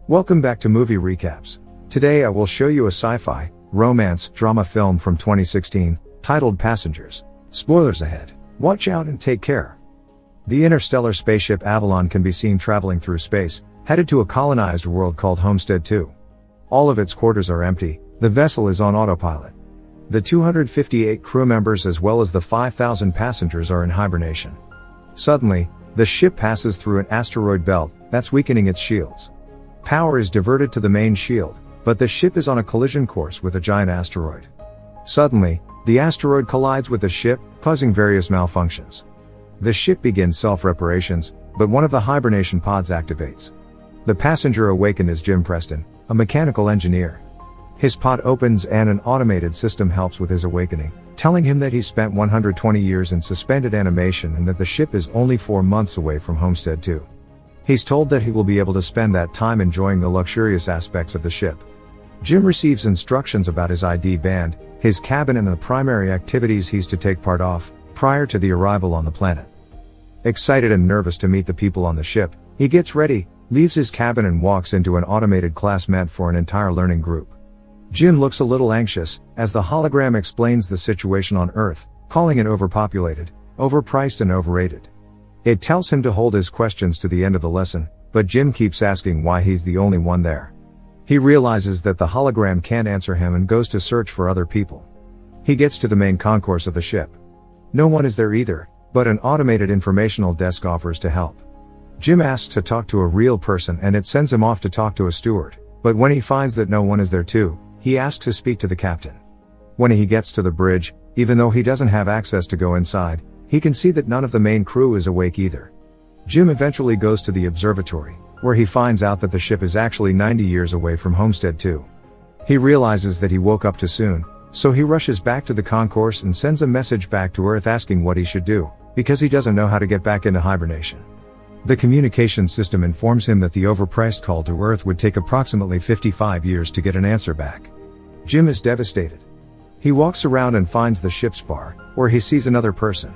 Welcome back to Movie Recaps. Today I will show you a sci-fi, romance, drama film from 2016, titled Passengers. Spoilers ahead. Watch out and take care. The interstellar spaceship Avalon can be seen traveling through space, headed to a colonized world called Homestead 2. All of its quarters are empty, the vessel is on autopilot. The 258 crew members as well as the 5,000 passengers are in hibernation. Suddenly, the ship passes through an asteroid belt that's weakening its shields. Power is diverted to the main shield, but the ship is on a collision course with a giant asteroid. Suddenly, the asteroid collides with the ship, causing various malfunctions. The ship begins self-reparations, but one of the hibernation pods activates. The passenger awakened is Jim Preston, a mechanical engineer. His pod opens and an automated system helps with his awakening, telling him that he spent 120 years in suspended animation and that the ship is only 4 months away from Homestead 2. He's told that he will be able to spend that time enjoying the luxurious aspects of the ship. Jim receives instructions about his ID band, his cabin and the primary activities he's to take part of, prior to the arrival on the planet. Excited and nervous to meet the people on the ship, he gets ready, leaves his cabin and walks into an automated class meant for an entire learning group. Jim looks a little anxious, as the hologram explains the situation on Earth, calling it overpopulated, overpriced and overrated. It tells him to hold his questions to the end of the lesson, but Jim keeps asking why he's the only one there. He realizes that the hologram can't answer him and goes to search for other people. He gets to the main concourse of the ship. No one is there either, but an automated informational desk offers to help. Jim asks to talk to a real person and it sends him off to talk to a steward, but when he finds that no one is there too, he asks to speak to the captain. When he gets to the bridge, even though he doesn't have access to go inside, he can see that none of the main crew is awake either. Jim eventually goes to the observatory, where he finds out that the ship is actually 90 years away from Homestead 2. He realizes that he woke up too soon, so he rushes back to the concourse and sends a message back to Earth asking what he should do, because he doesn't know how to get back into hibernation. The communication system informs him that the overpriced call to Earth would take approximately 55 years to get an answer back. Jim is devastated. He walks around and finds the ship's bar, where he sees another person.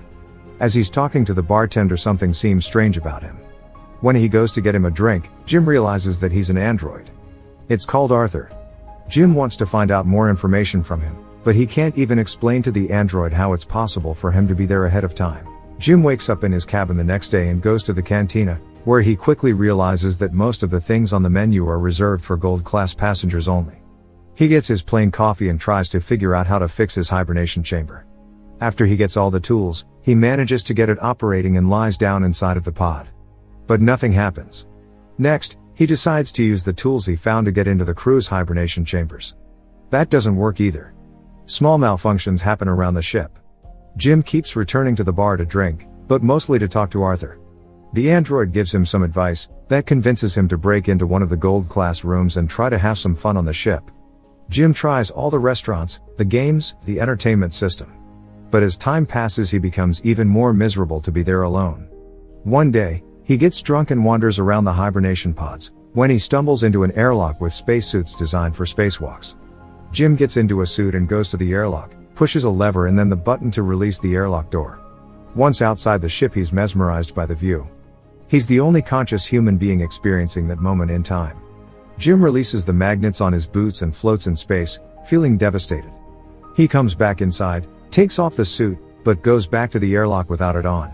As he's talking to the bartender, something seems strange about him. When he goes to get him a drink, Jim realizes that he's an android. It's called Arthur. Jim wants to find out more information from him, but he can't even explain to the android how it's possible for him to be there ahead of time. Jim wakes up in his cabin the next day and goes to the cantina, where he quickly realizes that most of the things on the menu are reserved for gold-class passengers only. He gets his plain coffee and tries to figure out how to fix his hibernation chamber. After he gets all the tools, he manages to get it operating and lies down inside of the pod. But nothing happens. Next, he decides to use the tools he found to get into the crew's hibernation chambers. That doesn't work either. Small malfunctions happen around the ship. Jim keeps returning to the bar to drink, but mostly to talk to Arthur. The android gives him some advice that convinces him to break into one of the gold-class rooms and try to have some fun on the ship. Jim tries all the restaurants, the games, the entertainment system. But as time passes, he becomes even more miserable to be there alone. One day, he gets drunk and wanders around the hibernation pods, when he stumbles into an airlock with spacesuits designed for spacewalks. Jim gets into a suit and goes to the airlock, pushes a lever and then the button to release the airlock door. Once outside the ship, he's mesmerized by the view. He's the only conscious human being experiencing that moment in time. Jim releases the magnets on his boots and floats in space, feeling devastated. He comes back inside, takes off the suit, but goes back to the airlock without it on.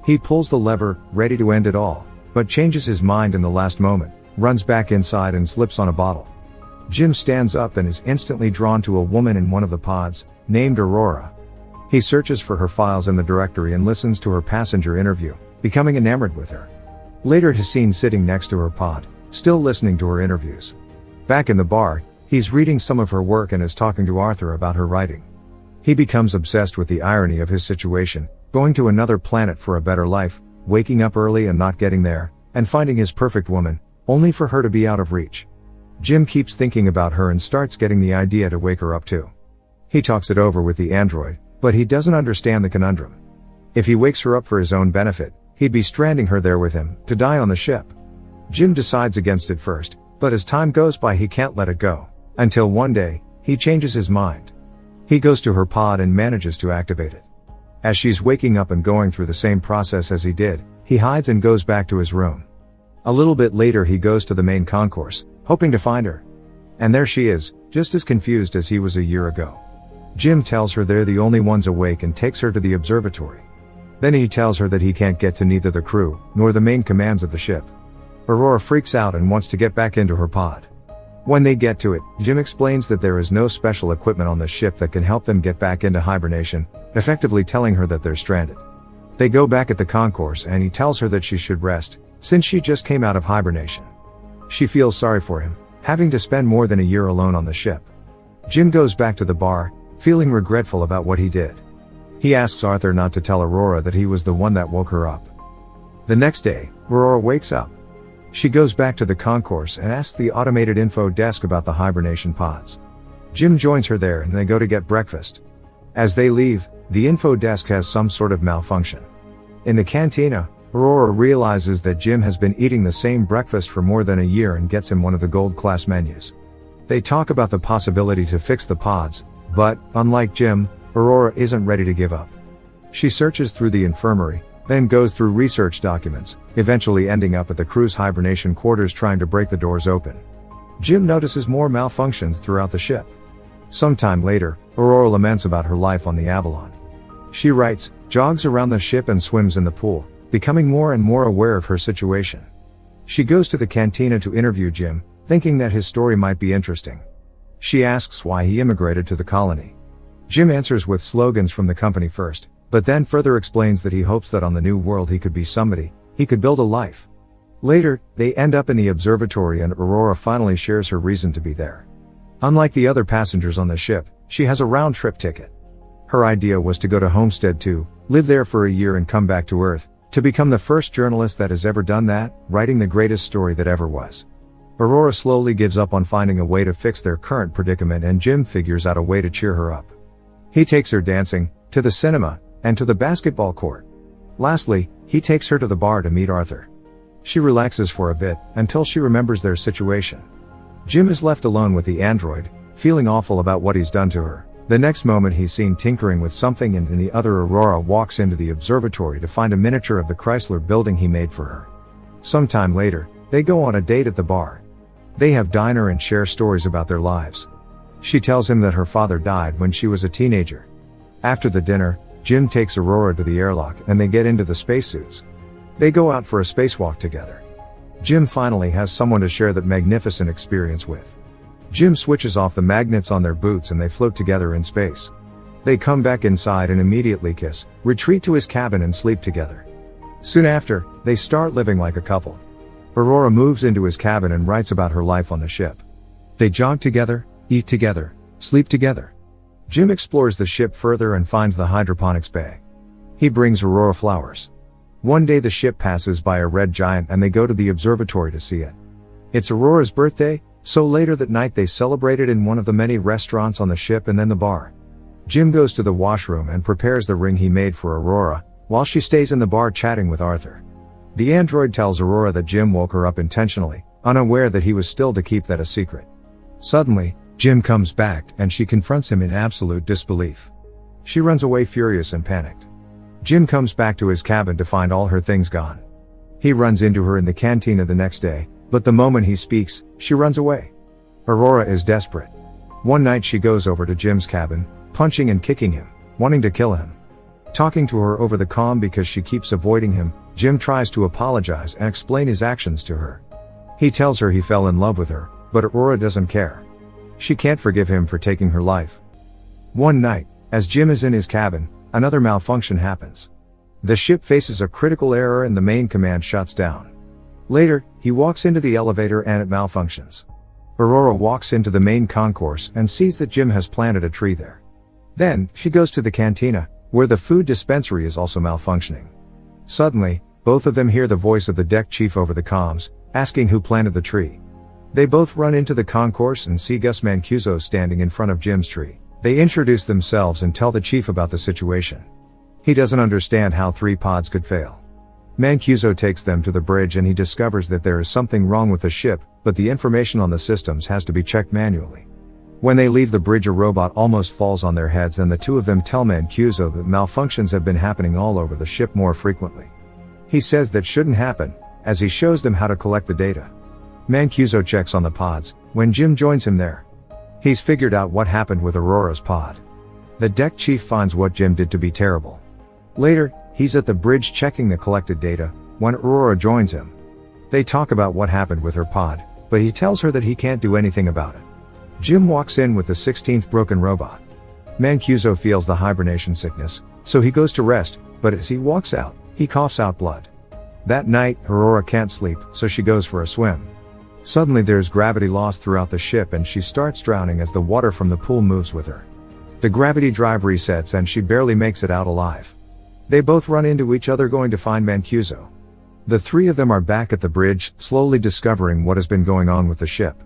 He pulls the lever, ready to end it all, but changes his mind in the last moment, runs back inside and slips on a bottle. Jim stands up and is instantly drawn to a woman in one of the pods, named Aurora. He searches for her files in the directory and listens to her passenger interview, becoming enamored with her. Later he's seen sitting next to her pod, still listening to her interviews. Back in the bar, he's reading some of her work and is talking to Arthur about her writing. He becomes obsessed with the irony of his situation, going to another planet for a better life, waking up early and not getting there, and finding his perfect woman, only for her to be out of reach. Jim keeps thinking about her and starts getting the idea to wake her up too. He talks it over with the android, but he doesn't understand the conundrum. If he wakes her up for his own benefit, he'd be stranding her there with him, to die on the ship. Jim decides against it first, but as time goes by he can't let it go, until one day, he changes his mind. He goes to her pod and manages to activate it. As she's waking up and going through the same process as he did, he hides and goes back to his room. A little bit later he goes to the main concourse, hoping to find her. And there she is, just as confused as he was a year ago. Jim tells her they're the only ones awake and takes her to the observatory. Then he tells her that he can't get to neither the crew, nor the main commands of the ship. Aurora freaks out and wants to get back into her pod. When they get to it, Jim explains that there is no special equipment on the ship that can help them get back into hibernation, effectively telling her that they're stranded. They go back at the concourse and he tells her that she should rest, since she just came out of hibernation. She feels sorry for him, having to spend more than a year alone on the ship. Jim goes back to the bar, feeling regretful about what he did. He asks Arthur not to tell Aurora that he was the one that woke her up. The next day, Aurora wakes up. She goes back to the concourse and asks the automated info desk about the hibernation pods. Jim joins her there and they go to get breakfast. As they leave, the info desk has some sort of malfunction. In the cantina, Aurora realizes that Jim has been eating the same breakfast for more than a year and gets him one of the gold class menus. They talk about the possibility to fix the pods, but, unlike Jim, Aurora isn't ready to give up. She searches through the infirmary, then goes through research documents, eventually ending up at the crew's hibernation quarters trying to break the doors open. Jim notices more malfunctions throughout the ship. Sometime later, Aurora laments about her life on the Avalon. She writes, jogs around the ship and swims in the pool, becoming more and more aware of her situation. She goes to the cantina to interview Jim, thinking that his story might be interesting. She asks why he immigrated to the colony. Jim answers with slogans from the company first, but then further explains that he hopes that on the new world he could be somebody, he could build a life. Later, they end up in the observatory and Aurora finally shares her reason to be there. Unlike the other passengers on the ship, she has a round-trip ticket. Her idea was to go to Homestead 2, live there for a year and come back to Earth, to become the first journalist that has ever done that, writing the greatest story that ever was. Aurora slowly gives up on finding a way to fix their current predicament and Jim figures out a way to cheer her up. He takes her dancing, to the cinema, and to the basketball court. Lastly, he takes her to the bar to meet Arthur. She relaxes for a bit, until she remembers their situation. Jim is left alone with the android, feeling awful about what he's done to her. The next moment he's seen tinkering with something and in the other Aurora walks into the observatory to find a miniature of the Chrysler building he made for her. Sometime later, they go on a date at the bar. They have dinner and share stories about their lives. She tells him that her father died when she was a teenager. After the dinner, Jim takes Aurora to the airlock and they get into the spacesuits. They go out for a spacewalk together. Jim finally has someone to share that magnificent experience with. Jim switches off the magnets on their boots and they float together in space. They come back inside and immediately kiss, retreat to his cabin and sleep together. Soon after, they start living like a couple. Aurora moves into his cabin and writes about her life on the ship. They jog together, eat together, sleep together. Jim explores the ship further and finds the hydroponics bay. He brings Aurora flowers. One day the ship passes by a red giant and they go to the observatory to see it. It's Aurora's birthday, so later that night they celebrate it in one of the many restaurants on the ship and then the bar. Jim goes to the washroom and prepares the ring he made for Aurora, while she stays in the bar chatting with Arthur. The android tells Aurora that Jim woke her up intentionally, unaware that he was still to keep that a secret. Suddenly, Jim comes back and she confronts him in absolute disbelief. She runs away furious and panicked. Jim comes back to his cabin to find all her things gone. He runs into her in the cantina the next day, but the moment he speaks, she runs away. Aurora is desperate. One night she goes over to Jim's cabin, punching and kicking him, wanting to kill him. Talking to her over the comm because she keeps avoiding him, Jim tries to apologize and explain his actions to her. He tells her he fell in love with her, but Aurora doesn't care. She can't forgive him for taking her life. One night, as Jim is in his cabin, another malfunction happens. The ship faces a critical error and the main command shuts down. Later, he walks into the elevator and it malfunctions. Aurora walks into the main concourse and sees that Jim has planted a tree there. Then, she goes to the cantina, where the food dispensary is also malfunctioning. Suddenly, both of them hear the voice of the deck chief over the comms, asking who planted the tree. They both run into the concourse and see Gus Mancuso standing in front of Jim's tree. They introduce themselves and tell the chief about the situation. He doesn't understand how 3 pods could fail. Mancuso takes them to the bridge and he discovers that there is something wrong with the ship, but the information on the systems has to be checked manually. When they leave the bridge, a robot almost falls on their heads and the two of them tell Mancuso that malfunctions have been happening all over the ship more frequently. He says that shouldn't happen, as he shows them how to collect the data. Mancuso checks on the pods, when Jim joins him there. He's figured out what happened with Aurora's pod. The deck chief finds what Jim did to be terrible. Later, he's at the bridge checking the collected data, when Aurora joins him. They talk about what happened with her pod, but he tells her that he can't do anything about it. Jim walks in with the 16th broken robot. Mancuso feels the hibernation sickness, so he goes to rest, but as he walks out, he coughs out blood. That night, Aurora can't sleep, so she goes for a swim. Suddenly there's gravity loss throughout the ship and she starts drowning as the water from the pool moves with her. The gravity drive resets and she barely makes it out alive. They both run into each other going to find Mancuso. The three of them are back at the bridge, slowly discovering what has been going on with the ship.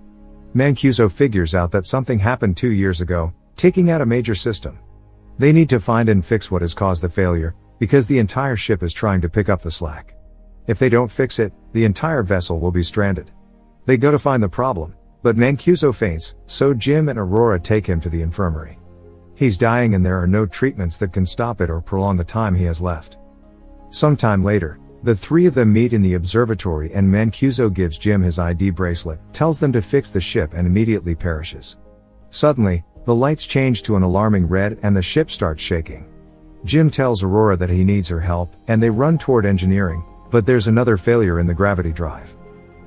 Mancuso figures out that something happened 2 years ago, taking out a major system. They need to find and fix what has caused the failure, because the entire ship is trying to pick up the slack. If they don't fix it, the entire vessel will be stranded. They go to find the problem, but Mancuso faints, so Jim and Aurora take him to the infirmary. He's dying and there are no treatments that can stop it or prolong the time he has left. Sometime later, the three of them meet in the observatory and Mancuso gives Jim his ID bracelet, tells them to fix the ship and immediately perishes. Suddenly, the lights change to an alarming red and the ship starts shaking. Jim tells Aurora that he needs her help, and they run toward engineering, but there's another failure in the gravity drive.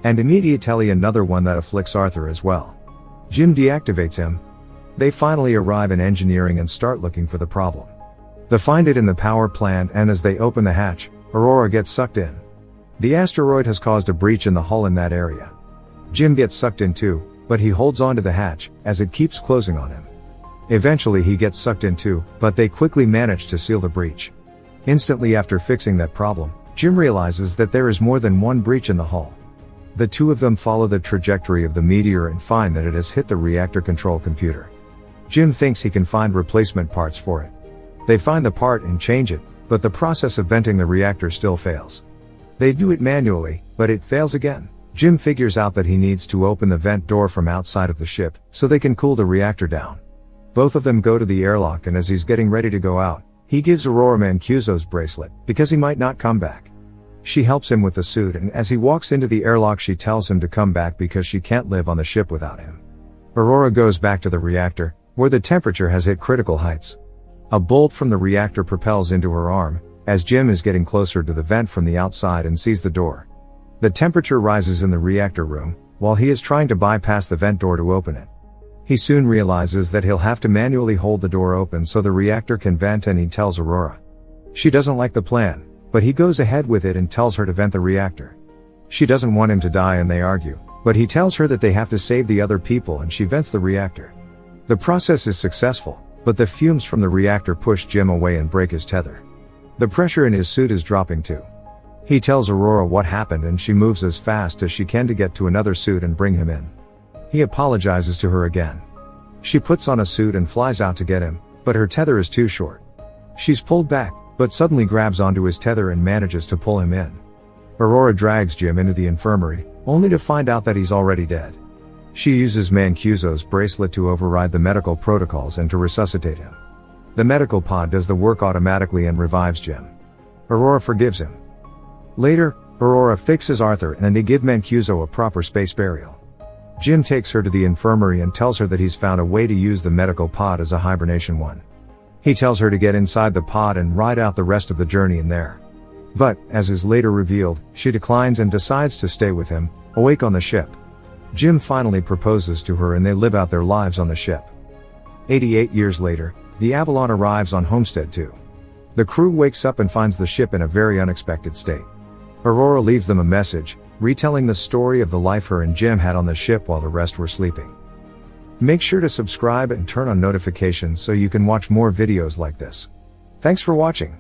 And immediately another one that afflicts Arthur as well. Jim deactivates him. They finally arrive in engineering and start looking for the problem. They find it in the power plant and as they open the hatch, Aurora gets sucked in. The asteroid has caused a breach in the hull in that area. Jim gets sucked in too, but he holds on to the hatch, as it keeps closing on him. Eventually he gets sucked in too, but they quickly manage to seal the breach. Instantly after fixing that problem, Jim realizes that there is more than one breach in the hull. The two of them follow the trajectory of the meteor and find that it has hit the reactor control computer. Jim thinks he can find replacement parts for it. They find the part and change it, but the process of venting the reactor still fails. They do it manually, but it fails again. Jim figures out that he needs to open the vent door from outside of the ship, so they can cool the reactor down. Both of them go to the airlock and as he's getting ready to go out, he gives Aurora Mancuso's bracelet, because he might not come back. She helps him with the suit and as he walks into the airlock she tells him to come back because she can't live on the ship without him. Aurora goes back to the reactor, where the temperature has hit critical heights. A bolt from the reactor propels into her arm, as Jim is getting closer to the vent from the outside and sees the door. The temperature rises in the reactor room, while he is trying to bypass the vent door to open it. He soon realizes that he'll have to manually hold the door open so the reactor can vent and he tells Aurora. She doesn't like the plan, but he goes ahead with it and tells her to vent the reactor. She doesn't want him to die and they argue, but he tells her that they have to save the other people and she vents the reactor. The process is successful, but the fumes from the reactor push Jim away and break his tether. The pressure in his suit is dropping too. He tells Aurora what happened and she moves as fast as she can to get to another suit and bring him in. He apologizes to her again. She puts on a suit and flies out to get him, but her tether is too short. She's pulled back, but suddenly grabs onto his tether and manages to pull him in. Aurora drags Jim into the infirmary, only to find out that he's already dead. She uses Mancuso's bracelet to override the medical protocols and to resuscitate him. The medical pod does the work automatically and revives Jim. Aurora forgives him. Later, Aurora fixes Arthur and they give Mancuso a proper space burial. Jim takes her to the infirmary and tells her that he's found a way to use the medical pod as a hibernation one. He tells her to get inside the pod and ride out the rest of the journey in there. But, as is later revealed, she declines and decides to stay with him, awake on the ship. Jim finally proposes to her and they live out their lives on the ship. 88 years later, the Avalon arrives on Homestead 2. The crew wakes up and finds the ship in a very unexpected state. Aurora leaves them a message, retelling the story of the life her and Jim had on the ship while the rest were sleeping. Make sure to subscribe and turn on notifications so you can watch more videos like this. Thanks for watching.